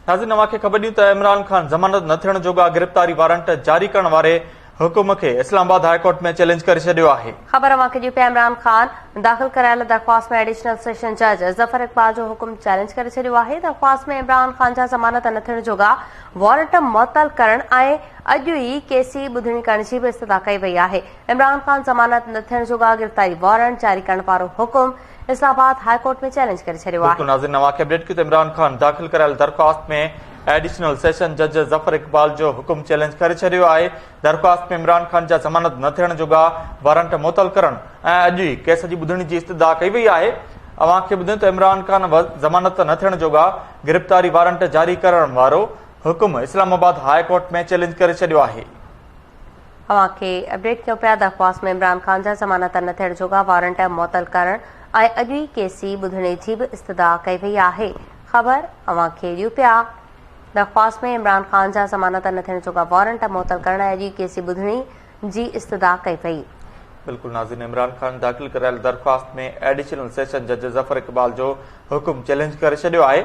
नाज़रीन, अव्हांखे ख़बर ॾियूं त इमरान ख़ान ज़मानत न थियण जोॻा गिरफ़्तारी वारंट जारी करण वारे हुकुम खे इस्लामाबाद हाई कोर्ट में चैलेंज करे छॾियो आहे। ख़बर अव्हांखे ॾियूं पिया इमरान ख़ान दाख़िल करायल दरख़्वास्त में एडिशनल सेशन जज ज़फ़र इक़बाल जो हुकुम चैलेंज करे छॾियो आहे। दरख़्वास्त में इमरान ख़ान जा ज़मानत न थियण जोॻा वारंट मुअतल करण ऐं अॼु ई केसी ॿुधणी करण जी बि इस्तदा कई वई आहे। इमरान ख़ान ज़मानत न थियण जोॻा गिरफ़्तारी वारंट जारी करण वारो हुकुम इस्लामाबाद हाई कोर्ट में चैलेंज करे छॾियो आहे। नाज़रीन, अव्हांखे अपडेट कयूं त इमरान ख़ान दाख़िल करायल दरख़्वास्त में एडिशनल सेशन जज ज़फ़र इक़बाल जो हुकुम चैलेंज करे छॾियो आहे। दरख़्वास्त में इमरान ख़ान जा ज़मानत न थियण जोॻा वारंट मुअतल करण ऐं अॼु ई केस जी ॿुधणी जी इस्तदा कई वई आहे। अव्हांखे ॿुधायूं त इमरान ख़ान ज़मानत न थियण जोॻा गिरफ़्तारी वारंट जारी करण वारो हुकुम इस्लामाबाद हाई कोर्ट में चैलेंज करे छॾियो आहे। अव्हांखे अपडेट कयूं पिया दरख़्वास्त में इमरान ख़ान जा ज़मानत न थियण जोॻा वारंट मुअतल करण ऐं अॼु ई केसी ॿुधणी जी बि इस्तदा कई वई आहे। ख़बर अव्हांखे ॾियूं पिया दरख़्वास्त में इमरान ख़ान जा ज़मानत न थियण जोॻा वारंट मुअतल करण ऐं अॼु ई केसी ॿुधणी जी इस्तदा कई वई। बिल्कुल नाज़रीन, इमरान ख़ान दाख़िल करायल दरख़्वास्त में एडिशनल सेशन जज ज़फ़र इक़बाल जो हुकुम चैलेंज करे छॾियो आहे।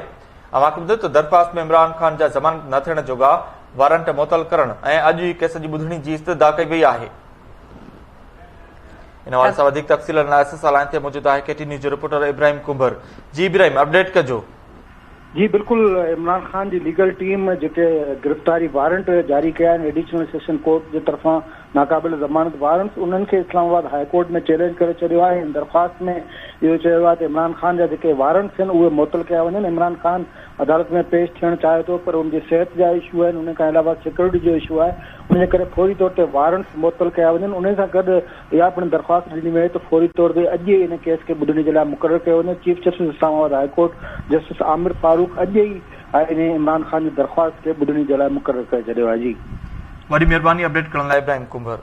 अव्हांखे ॿुधायो त दरख़्वास्त में इमरान ख़ान जा ज़मानत न थियण जोॻा वारंट मुअतल करण ऐं अॼु ई केस जी ॿुधणी जी इस्तदा कई वई आहे। इन हवाले सां वधीक तफ़सील लाइ असां सां लाइन ते मौजूद आहे केटी न्यूज़ जो रिपोर्टर इब्राहिम कुंभर। जी इब्राहिम, अपडेट कजो। जी बिल्कुल, इमरान ख़ान जी लीगल टीम जेके गिरफ़्तारी वारंट जारी कया आहिनि एडिशनल सेशन कोर्ट जे तरफ़ां नाक़ाबिल ज़मानत वारंट, उन्हनि खे इस्लामाबाद हाई कोर्ट में चैलेंज करे छॾियो आहे। दरख़्वास्त में इहो चयो आहे त इमरान ख़ान जा जेके वारंट्स आहिनि उहे मुअतल कया वञनि। इमरान ख़ान अदालत में पेश थियणु चाहे थो, पर उनजी सिहत जा इशू आहिनि, उन खां अलावा सिक्योरिटी जो इशू आहे, उनजे करे फौरी तौर ते वारंट्स मुअतल कया वञनि। उन सां गॾु इहा पिणु दरख़्वास्त ॾिनी वई त फौरी तौर ते अॼु ई इन केस खे ॿुधणी जे लाइ मुक़ररु कयो वञे। Chief justice Islamabad high court justice Aamir Farooq अॼु ई इन इमरान ख़ान जी दरख़्वास्त खे ॿुधणी जे लाइ मुक़ररु करे छॾियो आहे। जी, वॾी महिरबानी अपडेट करण लाइ इब्राहिम कुंभर।